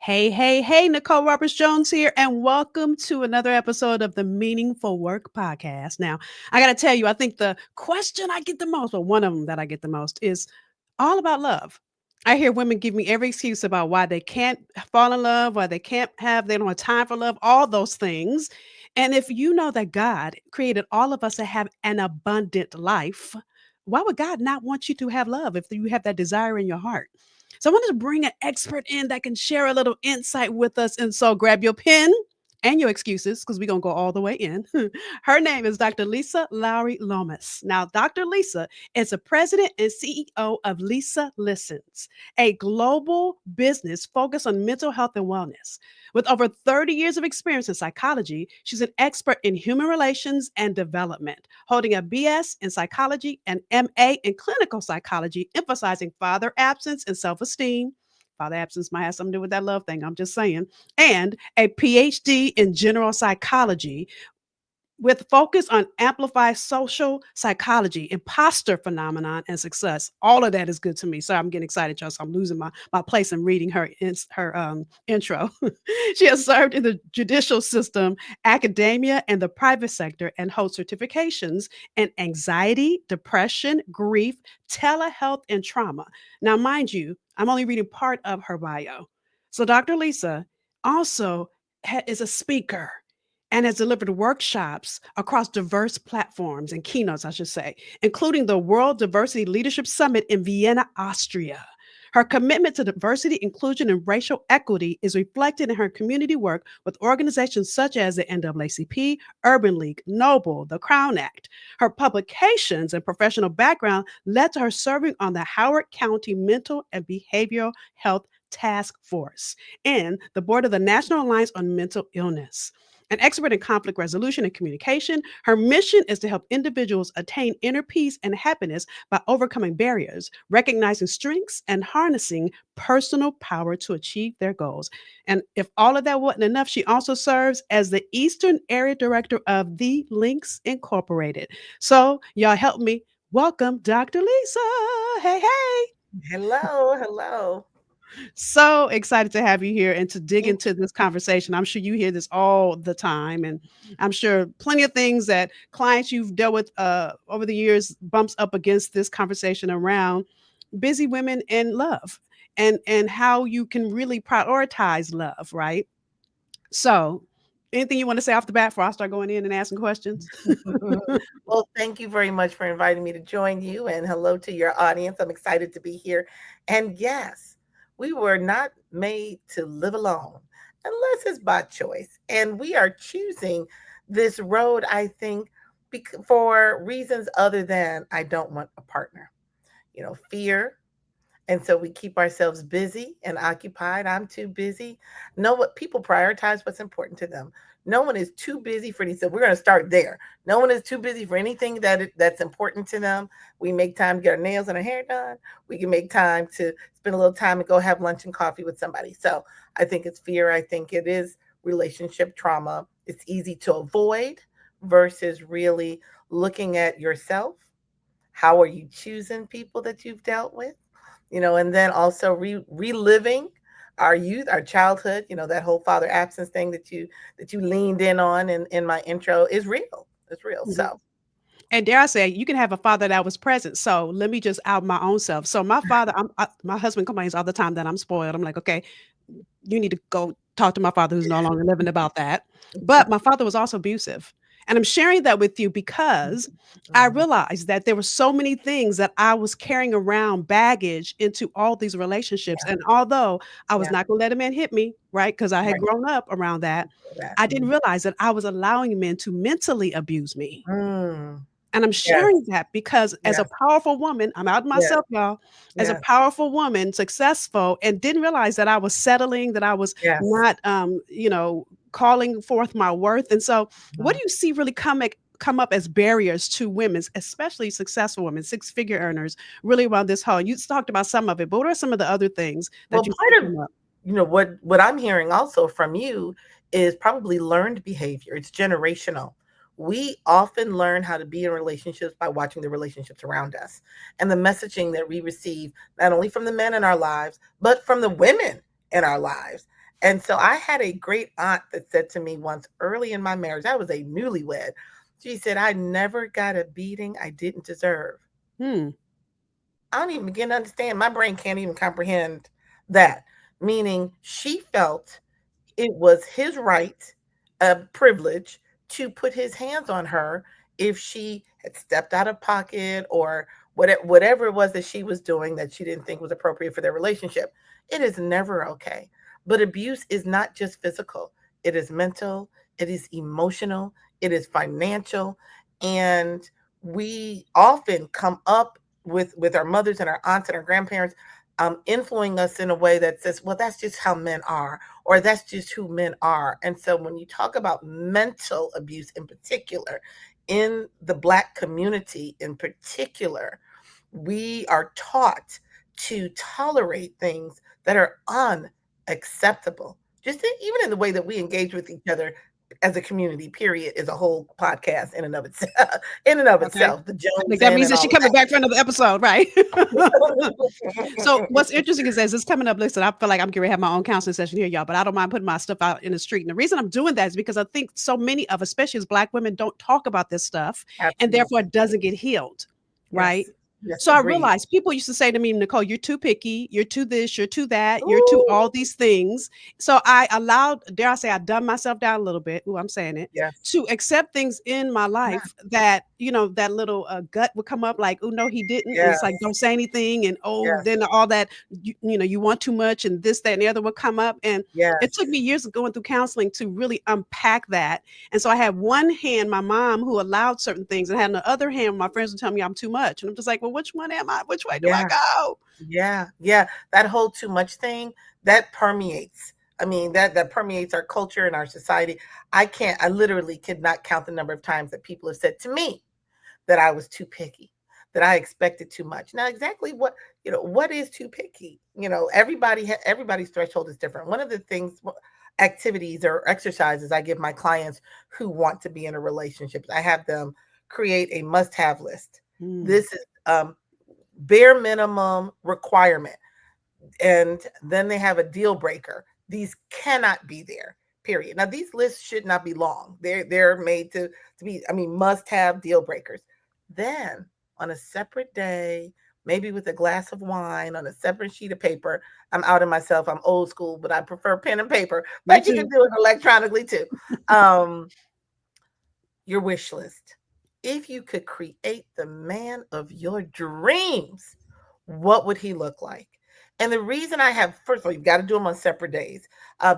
Hey, hey, hey, Nicole Roberts Jones here, and welcome to another episode of the Meaningful Work Podcast. Now, I got to tell you, I think the question I get the most, or one of them that I get the most, is all about love. I hear women give me every excuse about why they can't fall in love, why they don't have time for love, all those things. And if you know that God created all of us to have an abundant life, why would God not want you to have love if you have that desire in your heart? So I wanted to bring an expert in that can share a little insight with us. And so grab your pen and your excuses because we're going to go all the way in. Her name is Dr. Lisa Loury Lomas. Now, Dr. Lisa is the president and CEO of Lisa Listens, a global business focused on mental health and wellness. With over 30 years of experience in psychology, she's an expert in human relations and development, holding a BS in psychology and MA in clinical psychology, emphasizing father absence and self esteem. Father absence might have something to do with that love thing, I'm just saying. And a PhD in general psychology with focus on amplified social psychology, imposter phenomenon, and success. All of that is good to me. So I'm getting excited, y'all. So I'm losing my place in reading her intro. She has served in the judicial system, academia, and the private sector, and holds certifications in anxiety, depression, grief, telehealth, and trauma. Now, mind you, I'm only reading part of her bio. So Dr. Lisa also is a speaker and has delivered workshops across diverse platforms and keynotes, I should say, including the World Diversity Leadership Summit in Vienna, Austria. Her commitment to diversity, inclusion, and racial equity is reflected in her community work with organizations such as the NAACP, Urban League, Noble, the Crown Act. Her publications and professional background led to her serving on the Howard County Mental and Behavioral Health Task Force and the board of the National Alliance on Mental Illness. An expert in conflict resolution and communication, her mission is to help individuals attain inner peace and happiness by overcoming barriers, recognizing strengths, and harnessing personal power to achieve their goals. And if all of that wasn't enough, she also serves as the Eastern Area Director of The Links Incorporated. So, y'all help me welcome Dr. Lisa. Hey, hey. Hello, hello. So excited to have you here and to dig Thank into this conversation. I'm sure you hear this all the time, and I'm sure plenty of things that clients you've dealt with over the years bumps up against this conversation around busy women and love, and how you can really prioritize love, right? So, anything you want to say off the bat before I start going in and asking questions? you. Well, thank you very much for inviting me to join you, and hello to your audience. I'm excited to be here. And yes, we were not made to live alone unless it's by choice. And we are choosing this road, I think, for reasons other than I don't want a partner. Fear. And so we keep ourselves busy and occupied. I'm too busy. Know what people prioritize what's important to them. No one is too busy for anything. So we're going to start there. No one is too busy for anything that's important to them. We make time to get our nails and our hair done. We can make time to spend a little time and go have lunch and coffee with somebody. So I think it's fear. I think it is relationship trauma. It's easy to avoid versus really looking at yourself. How are you choosing people that you've dealt with? And then also reliving our youth, our childhood. That whole father absence thing that you leaned in on in my intro is real. It's real. Mhm. So And dare I say, you can have a father that was present. So let me just out my own self. So my father, my husband complains all the time that I'm spoiled. I'm like, okay, you need to go talk to my father who's no longer living about that. But my father was also abusive. And I'm sharing that with you because I mhm, realized that there were so many things that I was carrying around baggage into all these relationships. yeah, And although I was yeah, not going to let a man hit me, right? Because I had right. grown up around that, That. I didn't realize that I was allowing men to mentally abuse me. Mm, And I'm yes, sharing that because as a yes, powerful woman, I'm out yes, myself, y'all. As a yes, powerful woman, successful, and didn't realize that I was settling, that I was yes. not, calling forth my worth. And so, what Mhm. do you see really come up as barriers to women, especially successful women, six-figure earners, really around this whole? You talked about some of it, but what are some of the other things that Well, you see part of come up? what I'm hearing also from you is probably learned behavior. It's generational. We often learn how to be in relationships by watching the relationships around us and the messaging that we receive, not only from the men in our lives, but from the women in our lives. And so I had a great aunt that said to me once early in my marriage, I was a newlywed. She said, I never got a beating I didn't deserve. Hmm. I don't even begin to understand. My brain can't even comprehend that. Meaning she felt it was his right, a privilege, to put his hands on her if she had stepped out of pocket or whatever it was that she was doing that she didn't think was appropriate for their relationship. It is never okay. But abuse is not just physical, it is mental, it is emotional, it is financial. And we often come up with our mothers and our aunts and our grandparents influencing us in a way that says, well, that's just how men are, or that's just who men are. And so when you talk about mental abuse in particular, in the Black community in particular, we are taught to tolerate things that are unacceptable. Even in the way that we engage with each other as a community, period, is a whole podcast in and of itself. In and of Okay. itself, the I think Jones that in means and that she all of coming back for another episode, right? So that. what's interesting is this coming up. Listen, I feel like I'm going to have my own counseling session here, y'all, but I don't mind putting my stuff out in the street. And the reason I'm doing that is because I think so many of, especially as Black women, don't talk about this stuff, and therefore it Absolutely. doesn't get healed, right? Yes. Yes, So I agreed. realized people used to say to me, Nicole, you're too picky, you're too this, you're too that, you're too Ooh, all these things. So I allowed, dare I say, I dumbed myself down a little bit. Ooh, I'm saying it, yes. to accept things in my Yeah. life that, that little gut would come up like, oh, no, he didn't. And it's like, Yes. don't say anything. And oh, Yes. then all that, you want too much and this, that, and the other would come up. And it took Yes. me years of going through counseling to really unpack that. And so I had one hand, my mom, who allowed certain things, and had on the other hand, my friends would tell me I'm too much. And I'm just like, well, which one am I? Which way do I Yeah. go? Yeah. Yeah. That whole too much thing that permeates. I mean, that permeates our culture and our society. I literally could not count the number of times that people have said to me that I was too picky, that I expected too much. Now, exactly what is too picky? Everybody's threshold is different. One of the things, activities or exercises I give my clients who want to be in a relationship, I have them create a must-have list. Mm, This is bare minimum requirement, and then they have a deal breaker. These cannot be there. Period. Now these lists should not be long. They're made to be. I mean, must have deal breakers. Then on a separate day, maybe with a glass of wine on a separate sheet of paper. I'm out of myself. I'm old school, but I prefer pen and paper. me But you can too. do it electronically too. Um, your wish list. If you could create the man of your dreams, what would he look like? And the reason I have, first of all, you've got to do them on separate days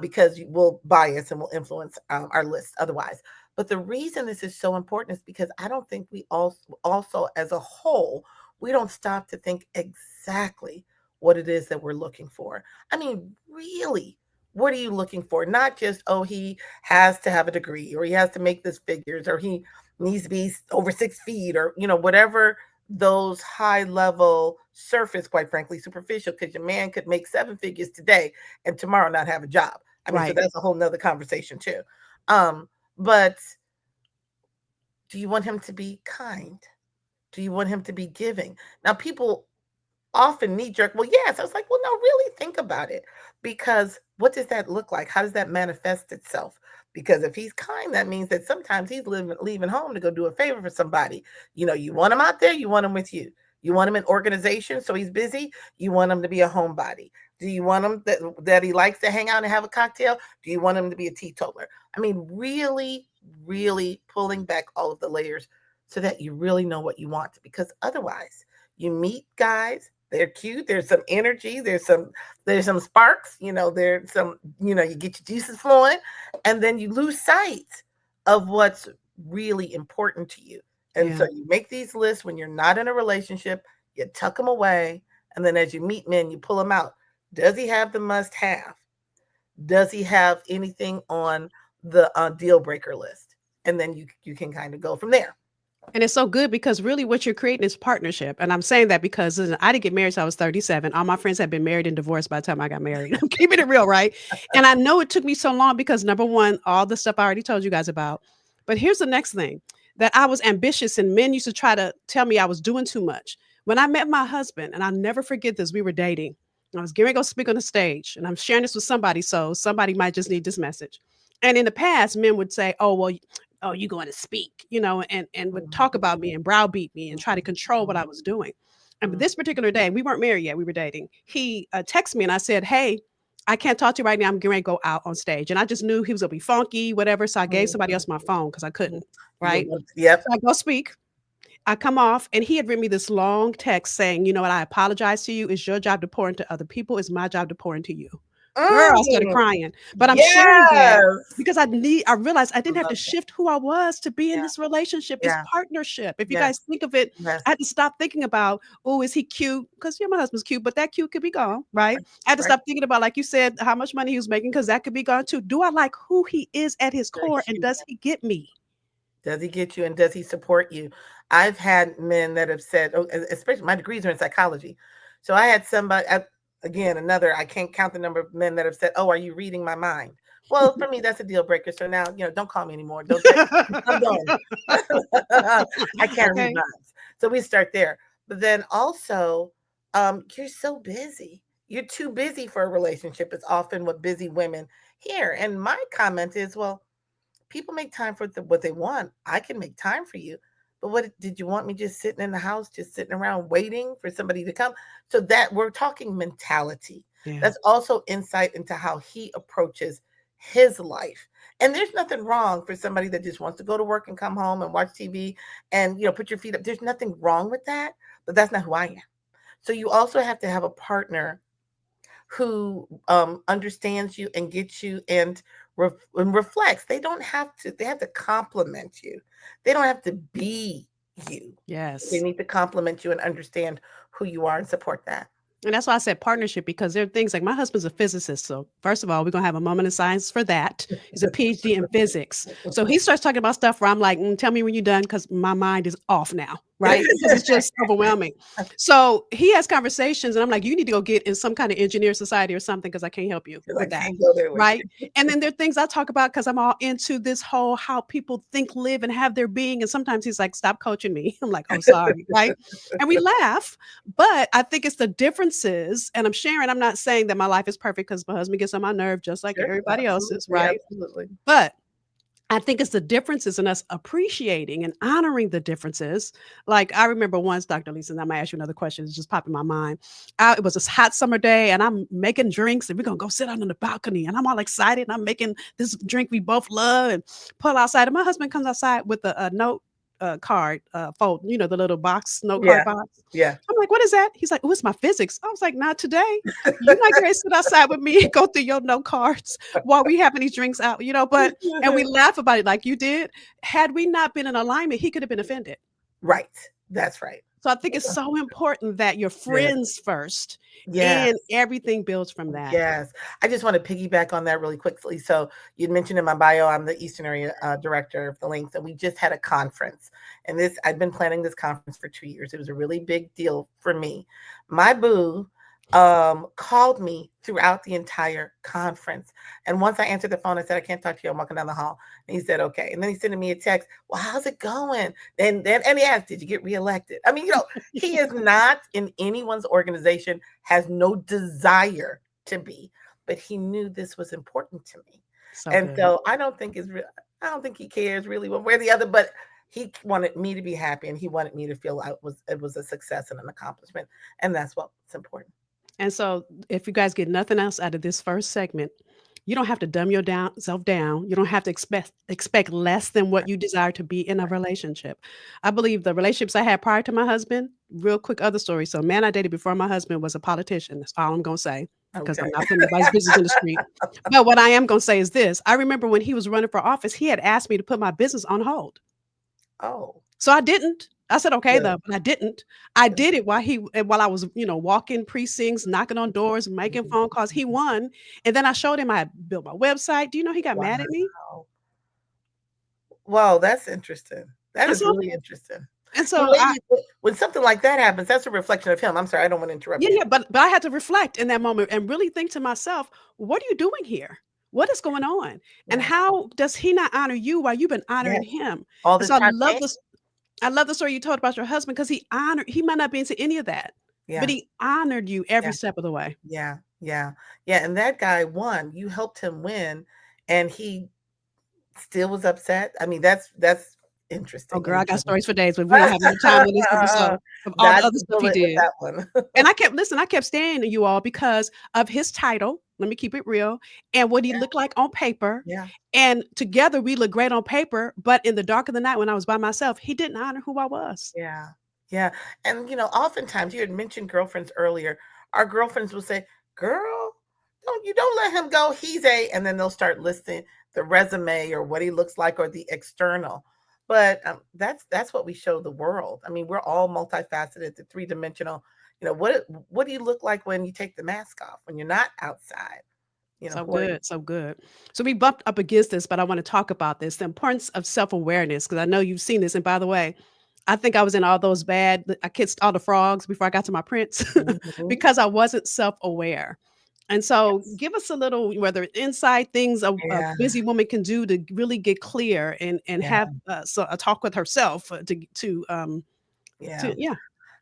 because you will bias and will influence our list otherwise. But the reason this is so important is because I don't think we also as a whole, we don't stop to think exactly what it is that we're looking for. I mean, really, what are you looking for? Not just, oh, he has to have a degree or he has to make this figures or he needs to be over 6 feet or, whatever those high level surface, quite frankly, superficial, because your man could make 7 figures today and tomorrow not have a job. I mean, so Right. that's a whole nother conversation too. But do you want him to be kind? Do you want him to be giving? Now, people often knee jerk, well, yes. I was like, well, no, really think about it. Because what does that look like? How does that manifest itself? Because if he's kind, that means that sometimes he's leaving home to go do a favor for somebody. You want him out there, you want him with you. You want him in organization, so he's busy. You want him to be a homebody. Do you want him that he likes to hang out and have a cocktail? Do you want him to be a teetotaler? I mean, really, really pulling back all of the layers so that you really know what you want. Because otherwise, you meet guys, they're cute, there's some energy, there's some sparks, there's some, you get your juices flowing, and then you lose sight of what's really important to you. And Yeah. so you make these lists when you're not in a relationship, you tuck them away, and then as you meet men, you pull them out. Does he have the must have? Does he have anything on the deal breaker list? And then you can kind of go from there. And it's so good because really what you're creating is partnership. And I'm saying that because listen, I didn't get married till I was 37. All my friends had been married and divorced by the time I got married. I'm keeping it real, right? And I know it took me so long because number one, all the stuff I already told you guys about. But here's the next thing, that I was ambitious and men used to try to tell me I was doing too much. When I met my husband, and I'll never forget this, we were dating. I was getting ready to go speak on the stage, and I'm sharing this with somebody, so somebody might just need this message. And in the past, men would say, "Oh, well, oh, you going to speak," and would talk about me Mhm, and browbeat me and try to control what mhm, I was doing. And but mhm, this particular day, we weren't married yet; we were dating. He texted me, and I said, "Hey, I can't talk to you right now. I'm getting ready to go out on stage." And I just knew he was gonna be funky, whatever. So I gave mhm, somebody else my phone because I mhm. couldn't. You Right. yep. So I go speak. I come off and he had written me this long text saying, "You know what? I apologize to you. It's your job to pour into other people. It's my job to pour into you." Girl, I started Mm, crying. But I'm sharing that yes. because I realized I I didn't have to love that. shift who I was to be in Yeah, this relationship. It's yeah, partnership. If you guys yes, think of it, yes. I had to stop thinking about, oh, is he cute? Because yeah, my husband's cute, but that cute could be gone, right? Right, I had to right. stop thinking about, like you said, how much money he was making, because that could be gone too. Do I like who he is at his The core and human. does he get me? Does he get you and does he support you? I've had men that have said, oh, especially my degrees are in psychology. So I had somebody, again, another, I can't count the number of men that have said, oh, are you reading my mind? Well, for me, that's a deal breaker. So now, don't call me anymore. Don't text me. I'm done. I can't read Okay. minds. So we start there. But then also, you're so busy. You're too busy for a relationship. It's often what busy women hear. And my comment is, well, people make time for what they want. I can make time for you. But what did you want me just sitting in the house, just sitting around waiting for somebody to come? So that we're talking mentality. Yeah. That's also insight into how he approaches his life. And there's nothing wrong for somebody that just wants to go to work and come home and watch TV and put your feet up. There's nothing wrong with that, but that's not who I am. So you also have to have a partner who understands you and gets you and reflects. They don't have to. They have to compliment you. They don't have to be you. They Yes. need to compliment you and understand who you are and support that. And that's why I said partnership, because there are things like my husband's a physicist. So, first of all, we're going to have a moment of silence for that. He's a PhD in physics. So, he starts talking about stuff where I'm like, tell me when you're done because my mind is off now, right? Because it's just overwhelming. So, he has conversations, and I'm like, you need to go get in some kind of engineer society or something because I can't help you 'Cause I with that. can't go there with Right. you. And then there are things I talk about because I'm all into this whole how people think, live, and have their being. And sometimes he's like, stop coaching me. I'm like, oh, sorry. Right. And we laugh, but I think it's the differences, and I'm sharing, I'm not saying that my life is perfect because my husband gets on my nerve just like Sure, everybody else's, absolutely, right? absolutely. But I think it's the differences in us appreciating and honoring the differences. Like I remember once, Dr. Lisa, and I'm gonna ask you another question. It's just popped in my mind. It was this hot summer day, and I'm making drinks, and we're gonna go sit out on the balcony. And I'm all excited, and I'm making this drink we both love, and pull outside. And my husband comes outside with a note card fold, the little box, note card Yeah, box. yeah. I'm like, what is that? He's like, oh, it's my physics. I was like, not today. You're not going to sit outside with me and go through your note cards while we having these drinks out. But and we laugh about it like you did. Had we not been in alignment, he could have been offended. Right. That's right. So I think it's so important that you're Yeah. friends first Yes. and everything builds from that. Yes. I just want to piggyback on that really quickly. So you'd mentioned in my bio, I'm the Eastern area director of the Links, and we just had a conference. And I've been planning this conference for 2 years. It was a really big deal for me. My boo called me throughout the entire conference. And once I answered the phone, I said, I can't talk to you. I'm walking down the hall. And he said, okay. And then he sent me a text. Well, how's it going? And he asked, did you get reelected? I mean, he is not in anyone's organization, has no desire to be, but he knew this was important to me. So And good. so I don't think he cares really one way or the other, but he wanted me to be happy and he wanted me to feel it was a success and an accomplishment. And that's what's important. And so, if you guys get nothing else out of this first segment, you don't have to dumb your self down. You don't have to expect less than what you desire to be in a relationship. I believe the relationships I had prior to my husband, real quick other story. So, a man I dated before my husband was a politician. That's all I'm gonna say because Okay. I'm not putting nobody's business in the street. But what I am gonna say is this: I remember when he was running for office, he had asked me to put my business on hold. Oh, So I didn't. I said, "Okay, yeah. though," but I didn't. I did it while I was, walking precincts, knocking on doors, making Mhm. phone calls. He won, and then I showed him I had built my website. Do you know he got mad at me? Wow. Wow, that's interesting. That And is so really interesting. and Well, so I ladies, when something like that happens, that's a reflection of him. I'm sorry, I don't want to interrupt yeah, you. yeah, but I had to reflect in that moment and really think to myself, "What are you doing here? What is going on? And Yeah. how does he not honor you while you've been honoring Yes. him?" All And this so time. I love the story you told about your husband because he might not be into any of that. but Yeah. he honored you every Yeah. step of the way. Yeah. Yeah. Yeah. And that guy won. You helped him win, and he still was upset. I mean, that's Oh, interesting girl, in I got general. stories for days, but we don't have enough time on this episode of all the Dodged other the stuff he bullet with did. that one. And I kept staying to you all because of his title. Let me keep it real. And what he Yeah. looked like on paper. Yeah. And together we look great on paper, but in the dark of the night when I was by myself, he didn't honor who I was. Yeah. Yeah. And oftentimes you had mentioned girlfriends earlier. Our girlfriends will say, "Girl, don't let him go. He's a," and then they'll start listing the resume or what he looks like or the external. But that's what we show the world. I mean, we're all multifaceted, the three-dimensional. What do you look like when you take the mask off, when you're not outside? So Who are you? good, so good. So we bumped up against this, but I want to talk about this, the importance of self-awareness, because I know you've seen this. And by the way, I think I was in all those I kissed all the frogs before I got to my prince Mhm. because I wasn't self-aware. And so Yes. give us a little, whether it's inside things a Yeah. busy woman can do to really get clear and Yeah. have a talk with herself Yeah. to yeah.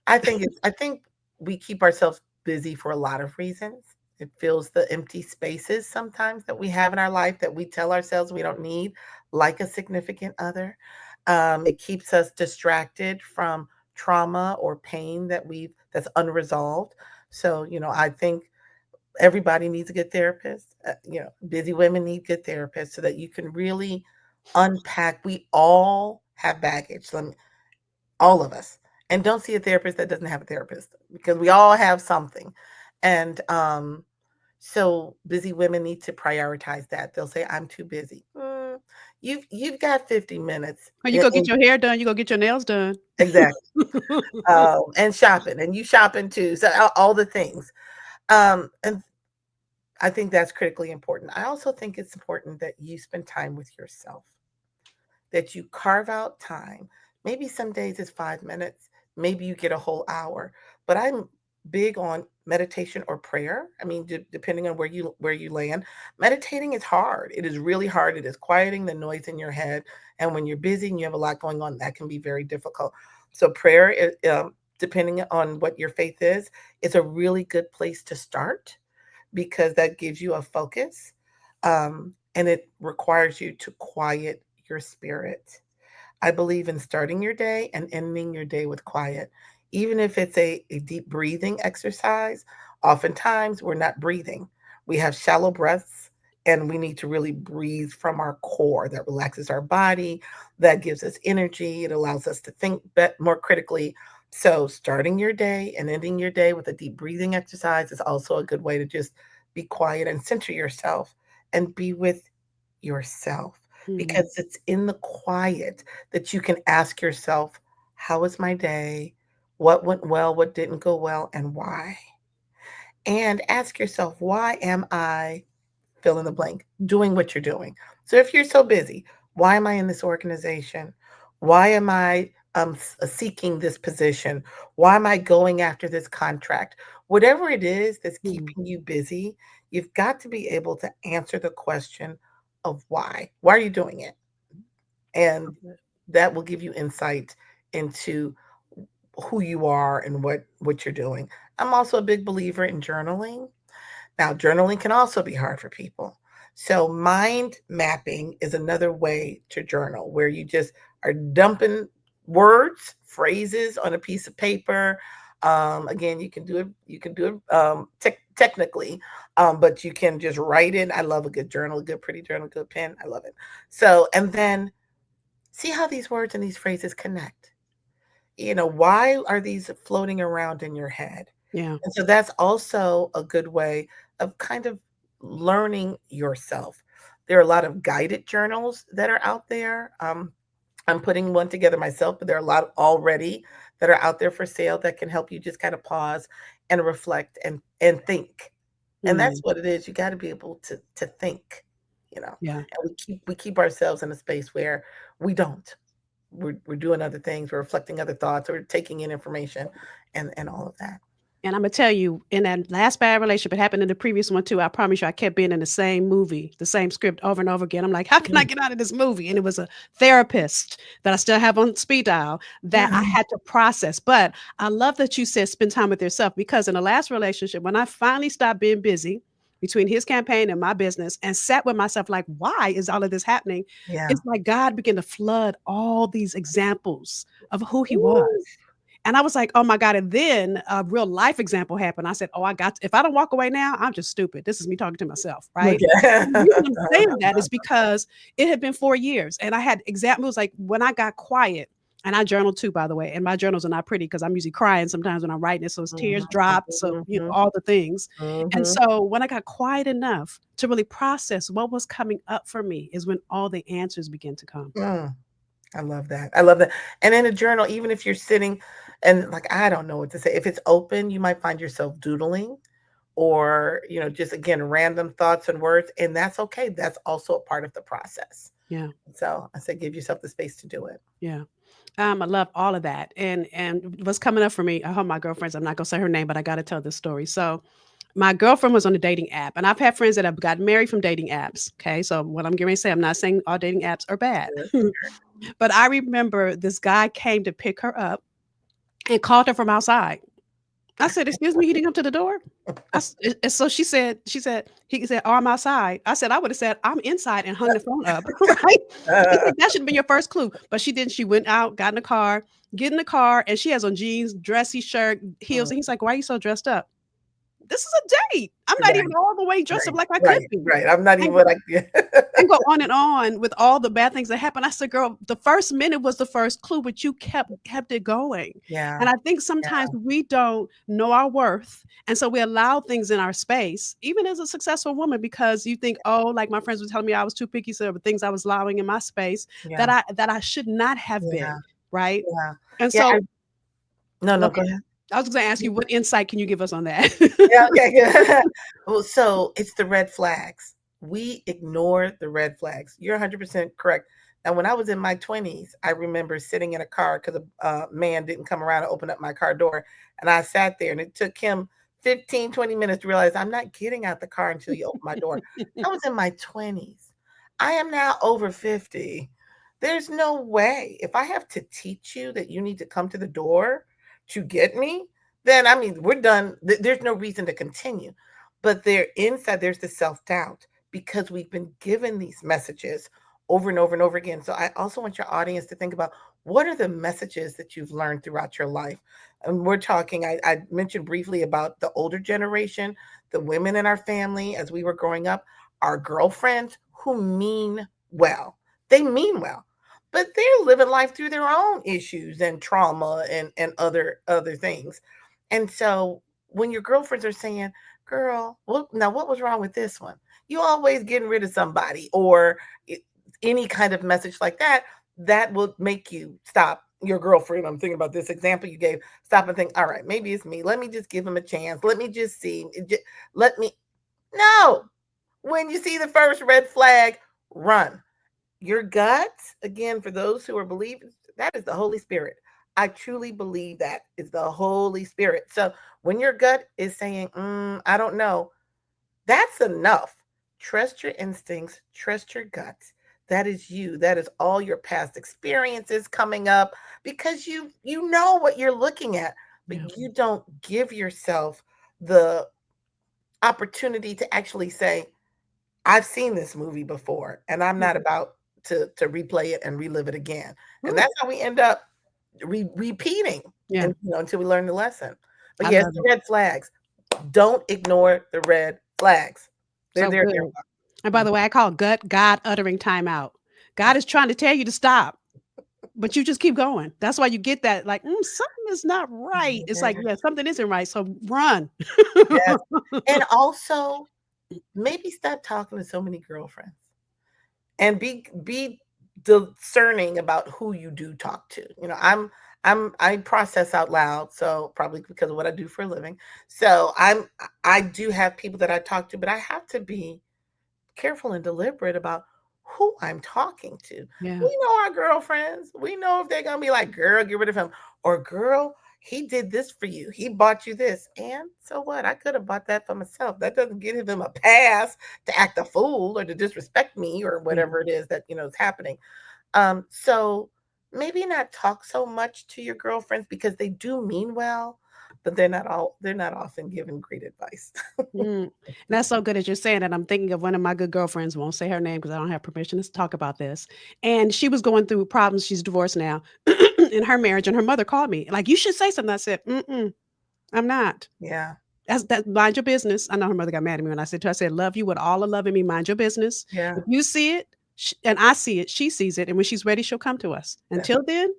I think we keep ourselves busy for a lot of reasons. It fills the empty spaces sometimes that we have in our life that we tell ourselves we don't need, like a significant other. It keeps us distracted from trauma or pain that's unresolved. So, I think everybody needs a good therapist. Busy women need good therapists so that you can really unpack. We all have baggage. All of us. And don't see a therapist that doesn't have a therapist because we all have something. And so busy women need to prioritize that. They'll say, "I'm too busy." You've got 50 minutes. Or you go get your hair done, you go get your nails done. Exactly. And shopping, and you shopping too. So all the things. And I think that's critically important. I also think it's important that you spend time with yourself, that you carve out time. Maybe some days it's 5 minutes, maybe you get a whole hour. But I'm big on meditation or prayer. I mean, depending on where you land, meditating is hard. It is really hard. It is quieting the noise in your head, and when you're busy and you have a lot going on, that can be very difficult. So prayer, depending on what your faith is a really good place to start because that gives you a focus, and it requires you to quiet your spirit. I believe in starting your day and ending your day with quiet. Even if it's a deep breathing exercise, oftentimes we're not breathing. We have shallow breaths, and we need to really breathe from our core. That relaxes our body, that gives us energy, it allows us to think more critically. So, starting your day and ending your day with a deep breathing exercise is also a good way to just be quiet and center yourself and be with yourself, Mhm. because it's in the quiet that you can ask yourself, "How was my day? What went well? What didn't go well? And why?" And ask yourself, "Why am I fill in the blank doing what you're doing?" So if you're so busy, why am I in this organization? Why am I seeking this position? Why am I going after this contract? Whatever it is that's Mhm. keeping you busy, you've got to be able to answer the question of why. Why are you doing it? So And good. that will give you insight into who you are and what you're doing. I'm also a big believer in journaling. Now, journaling can also be hard for people. So, mind mapping is another way to journal where you just are dumping words, phrases on a piece of paper. Again, you can do it. You can do it technically, but you can just write it. I love a good journal, a good pretty journal, good pen. I love it. So, and then see how these words and these phrases connect. Why are these floating around in your head? Yeah. And so that's also a good way of kind of learning yourself. There are a lot of guided journals that are out there. I'm putting one together myself, but there are a lot already that are out there for sale that can help you just kind of pause and reflect and think. And that's Mm. what it is. You got to be able to think, Yeah. and we keep ourselves in a space where we don't. We're doing other things. We're reflecting other thoughts. We're taking in information, and all of that. And Imma tell you, in that last bad relationship, it happened in the previous one too, I promise you, I kept being in the same movie, the same script over and over again. I'm like, "How can I Mm. get out of this movie?" And it was a therapist that I still have on speed dial that I Mhm. had to process. But I love that you said spend time with yourself because in the last relationship, when I finally stopped being busy between his campaign and my business and sat with myself like, "Why is all of this happening?" Yeah. It's like God began to flood all these examples of who he was. Ooh. And I was like, "Oh my god," and then a real life example happened. I said, "Oh, I got if I don't walk away now, I'm just stupid." This is me talking to myself, right? Okay. And the reason I'm saying that is because it had been 4 years, and I had examples like when I got quiet and I journal too, by the way, and my journals are not pretty because 'cause I'm usually crying sometimes when I'm writing it, so it's tears Mhm, dropped, so, mhm, all the things. And mhm. so when I got quiet enough to really process what was coming up for me is when all the answers began to come. Mm. I love that. I love that. And in a journal, even if you're sitting and like, I don't know what to say, if it's open, you might find yourself doodling or, just again, random thoughts and words. And that's okay. That's also a part of the process. Yeah, So I say, give yourself the space to do it. yeah. I love all of that, and what's coming up for me, I hope my girlfriends, I'm not gonna say her name, but I gotta tell this story. So, my girlfriend was on a dating app, and I've had friends that have gotten married from dating apps. Okay, so what I'm getting ready to say, I'm not saying all dating apps are bad, Sure. but I remember this guy came to pick her up and called her from outside. I said, "Excuse me, he didn't come to the door?" And so she said, he said, "Oh, I'm outside." I said, I would have said, "I'm inside," and hung the phone up, right? He's like, "That should have been your first clue." But she didn't. She went out, got in the car, get in the car, and she has on jeans, dressy shirt, heels. Mm, And he's like, "Why are you so dressed up?" This is a date. I'm not even right, all the way dressed up right, like I could right, be. right. I'm not even And what I and go on and on with all the bad things that happen. I said, "Girl, the first minute was the first clue, but you kept it going." Yeah, And I think yeah, sometimes we don't know our worth, and so we allow things in our space, even as a successful woman, because you think, "Oh," like my friends were telling me I was too picky, so there were things I was allowing in my space yeah, that I should not have yeah, been, right? yeah. And Yeah. so No, go no, go ahead. ahead. I was gonna ask you, what insight can you give us on that? Yeah, okay, good. Well, so it's the red flags. We ignore the red flags. You're 100% correct. Now, when I was in my 20s, I remember sitting in a car because a man didn't come around to open up my car door. And I sat there, and it took him 15, 20 minutes to realize I'm not getting out the car until you open my door. I was in my 20s. I am now over 50. There's no way. If I have to teach you that you need to come to the door to get me, then I mean, we're done. There's no reason to continue. But there inside, there's the self-doubt because we've been given these messages over and over and over again. So I also want your audience to think about what are the messages that you've learned throughout your life. And we're talking, I mentioned briefly about the older generation, the women in our family as we were growing up, our girlfriends who mean well. They mean well, but they're living life through their own issues and trauma and other things. And so when your girlfriends are saying, "Girl, what was wrong with this one?" You always getting rid of somebody or i- any kind of message like that, that will make you stop your girlfriend. I'm thinking about this example you gave. Stop and think, all right, maybe it's me. Let me just give him a chance. Let me just see. Let me. No. When you see the first red flag, run. Your gut, again, for those who are believers, that is the Holy Spirit. I truly believe that is the Holy Spirit. So when your gut is saying, I don't know, that's enough. Trust your instincts, trust your guts. That is you. That is all your past experiences coming up because you know what you're looking at, but Yeah. you don't give yourself the opportunity to actually say, I've seen this movie before, and I'm Yeah. not about to replay it and relive it again. And Ooh, that's how we end up repeating yeah. and until we learn the lesson. But I yes, love the it. red flags. Don't ignore the red flags. They're So there. good. And by Mhm. the way, I call gut God uttering timeout. God is trying to tell you to stop, but you just keep going. That's why you get that like, something is not right. It's like, yeah, something isn't right. So run. Yes. And also maybe stop talking to so many girlfriends and be discerning about who you do talk to. I process out loud, so probably because of what I do for a living. So I do have people that I talk to, but I have to be careful and deliberate about who I'm talking to. Yeah. We know our girlfriends. We know if they're gonna be like, girl, get rid of him, or girl, he did this for you. He bought you this. And so what? I could have bought that for myself. That doesn't give him a pass to act a fool or to disrespect me or Yeah. whatever it is that, is happening. So maybe not talk so much to your girlfriends because they do mean well, but they're not often given great advice. And that's so good that you're saying that. I'm thinking of one of my good girlfriends, won't say her name because I don't have permission to talk about this. And she was going through problems. She's divorced now in her marriage. And her mother called me, like, you should say something. I said, mm-mm, I'm not. Yeah. That's that mind your business. I know her mother got mad at me when I said to her, I said, love you with all the love in me, mind your business. Yeah. If you see it and I see it, she sees it. And when she's ready, she'll come to us. Until Definitely. then,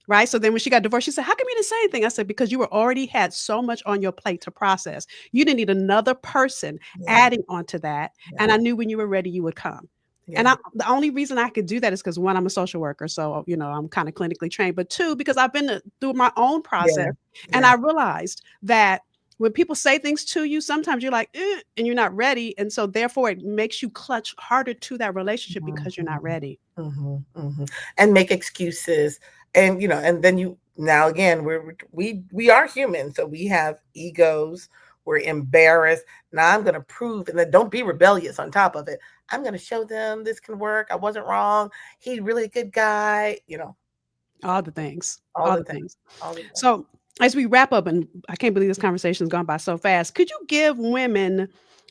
right? So then when she got divorced, she said, how come you didn't say anything? I said, because you were already had so much on your plate to process. You didn't need another person Yeah. adding onto that. Yeah. And I knew when you were ready, you would come. And Yeah. the only reason I could do that is because one, I'm a social worker. So, I'm kind of clinically trained. But two, because I've been through my own Yeah. process and Yeah. I realized that when people say things to you, sometimes you're like, and you're not ready. And so therefore it makes you clutch harder to that relationship because you're not Mhm. ready. Mhm. Mhm. And make excuses. And and then you now again we are human, so we have egos. We're embarrassed. Now I'm going to prove, and then don't be rebellious on top of it. I'm going to show them this can work. I wasn't wrong. He's really a good guy. All the things, All all the the things. things. All the things. So as we wrap up, and I can't believe this conversation has gone by so fast, could you give women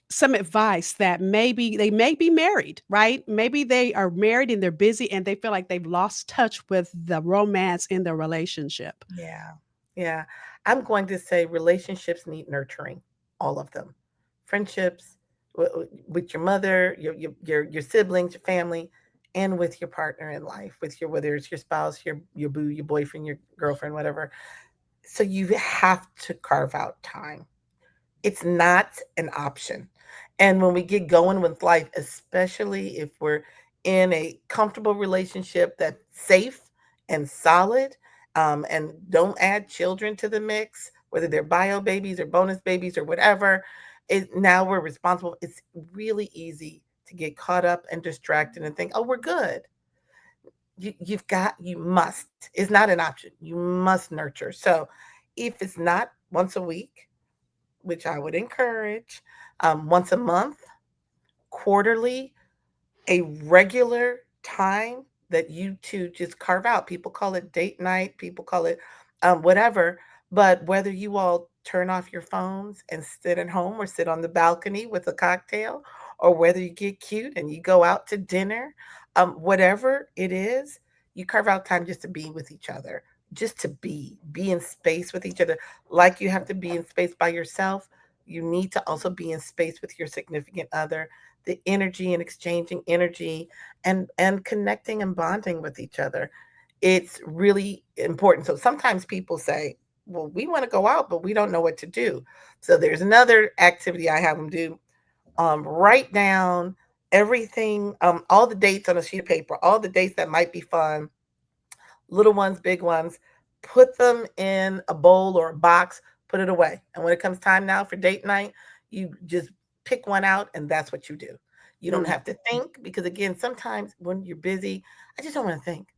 some advice that maybe they may be married, right? Maybe they are married and they're busy and they feel like they've lost touch with the romance in their relationship. Yeah. Yeah. I'm going to say relationships need nurturing, all of them. Friendships with your mother, your siblings, your family, and with your partner in life, with your whether it's your spouse, your boo, your boyfriend, your girlfriend, whatever. So you have to carve out time. It's not an option. And when we get going with life, especially if we're in a comfortable relationship that's safe and solid, and don't add children to the mix, whether they're bio babies or bonus babies or whatever, now we're responsible. It's really easy to get caught up and distracted and think, oh, we're good. You must. It's not an option. You must nurture. So if it's not once a week, which I would encourage, once a month, quarterly, a regular time that you two just carve out. People call it date night, people call it whatever. But whether you all turn off your phones and sit at home or sit on the balcony with a cocktail, or whether you get cute and you go out to dinner, whatever it is, you carve out time just to be with each other, just to be in space with each other. Like you have to be in space by yourself, you need to also be in space with your significant other, the energy and exchanging energy and connecting and bonding with each other. It's really important. So sometimes people say, well, we want to go out but we don't know what to do. So there's another activity I have them do. Write down everything, all the dates on a sheet of paper, all the dates that might be fun, little ones, big ones, put them in a bowl or a box, put it away. And when it comes time now for date night, you just pick one out and that's what you do. You don't Mm, have to think because, again, sometimes when you're busy, I just don't want to think.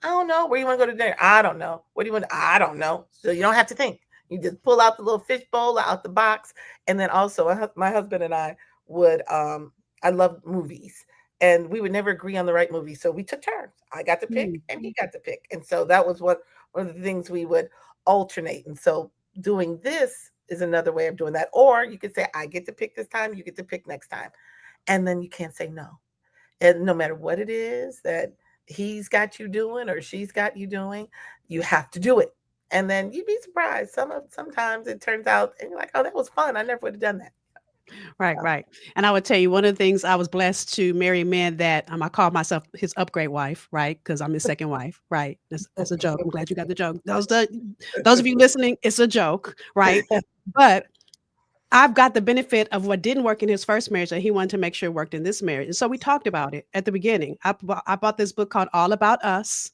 I don't know. Where you want to go to dinner? I don't know. What do you want to, I don't know. So you don't have to think. You just pull out the little fish bowl out the box. And then also, my husband and I would, I love movies and we would never agree on the right movie. So we took turns. I got to pick mm. and he got to pick. And so that was one of the things we would alternate. And so doing this is another way of doing that. Or you could say, I get to pick this time, you get to pick next time. And then you can't say no. And no matter what it is that he's got you doing or she's got you doing, you have to do it. And then you'd be surprised. Sometimes it turns out and you're like, oh, that was fun. I never would have done that. Right, So, right. And I would tell you one of the things I was blessed to marry a man that I call myself his upgrade wife, right? Because I'm his second wife, right? That's a joke. I'm glad you got the joke. Those of you listening, it's a joke, right? But I've got the benefit of what didn't work in his first marriage that he wanted to make sure worked in this marriage. And so we talked about it at the beginning. I bought this book called All About Us.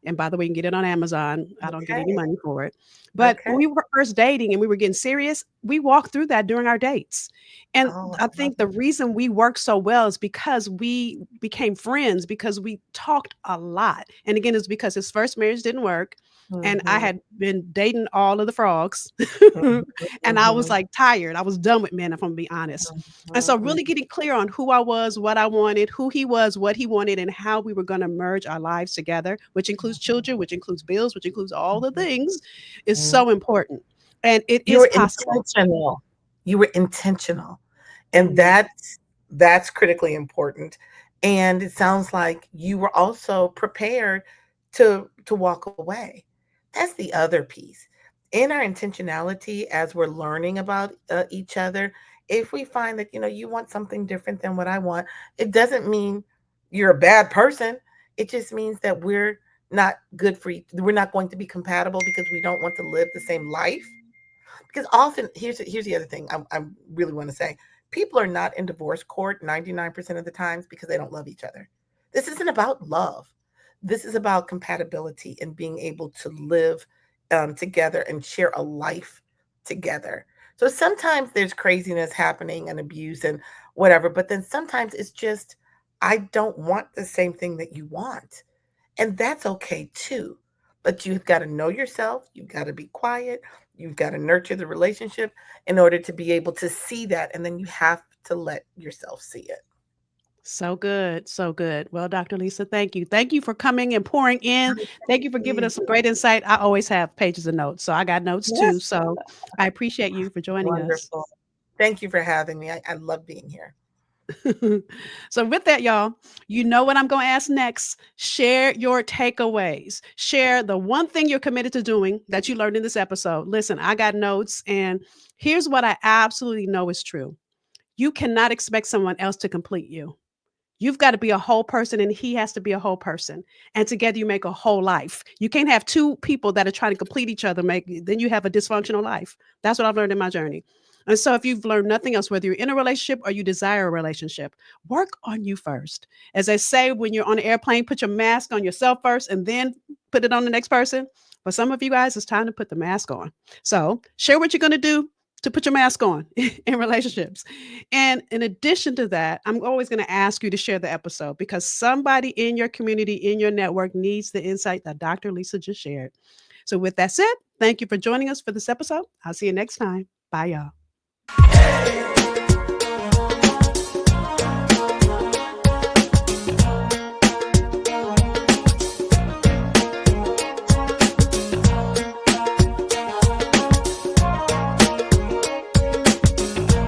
And by the way, you can get it on Amazon. I don't get any okay. money for it. But Okay. when we were first dating and we were getting serious, we walked through that during our dates. And Oh, I I love think the reason we worked so well is because we became friends because we talked a lot. And again, it's because his first marriage didn't work. and I Mhm. had been dating all of the frogs. Mhm. And I was Mhm. like tired. I was done with men, if I'm being honest. And so, Mhm. really getting clear on who I was, what I wanted, who he was, what he wanted, and how we were going to merge our lives together, which includes children, which includes bills, which includes all the things, is Mhm. so important. And it You is were possible. intentional. You were intentional. And Mm. that's critically important. And it sounds like you were also prepared to walk away. That's the other piece. In our intentionality as we're learning about each other, if we find that you want something different than what I want, it doesn't mean you're a bad person. It just means that not we're not going to be compatible because we don't want to live the same life. Because often, here's the other thing I really want to say: people are not in divorce court 99% of the times because they don't love each other. This isn't about love. This is about compatibility and being able to live together and share a life together. So sometimes there's craziness happening and abuse and whatever, but then sometimes it's just I don't want the same thing that you want, and that's okay too. But you've got to know yourself. You've got to be quiet. You've got to nurture the relationship in order to be able to see that. And then you have to let yourself see it. So good. So good. Well, Dr. Lisa, thank you. Thank you for coming and pouring in. Thank you for giving You. us some great insight. I always have pages of notes, so I got notes too. Yes. So I appreciate you for joining us. Wonderful. Thank you for having me. I love being here. So with that, y'all, you know what I'm going to ask next. Share your takeaways. Share the one thing you're committed to doing that you learned in this episode. Listen, I got notes, and here's what I absolutely know is true. You cannot expect someone else to complete you. You've got to be a whole person, and he has to be a whole person. And together you make a whole life. You can't have two people that are trying to complete each other, then you have a dysfunctional life. That's what I've learned in my journey. And so if you've learned nothing else, whether you're in a relationship or you desire a relationship, work on you first. As I say, when you're on an airplane, put your mask on yourself first and then put it on the next person. For some of you guys, it's time to put the mask on. So share what you're going to do to put your mask on in relationships. And in addition to that, I'm always going to ask you to share the episode because somebody in your community, in your network needs the insight that Dr. Lisa just shared. So, with that said, thank you for joining us for this episode. I'll see you next time. Bye, y'all.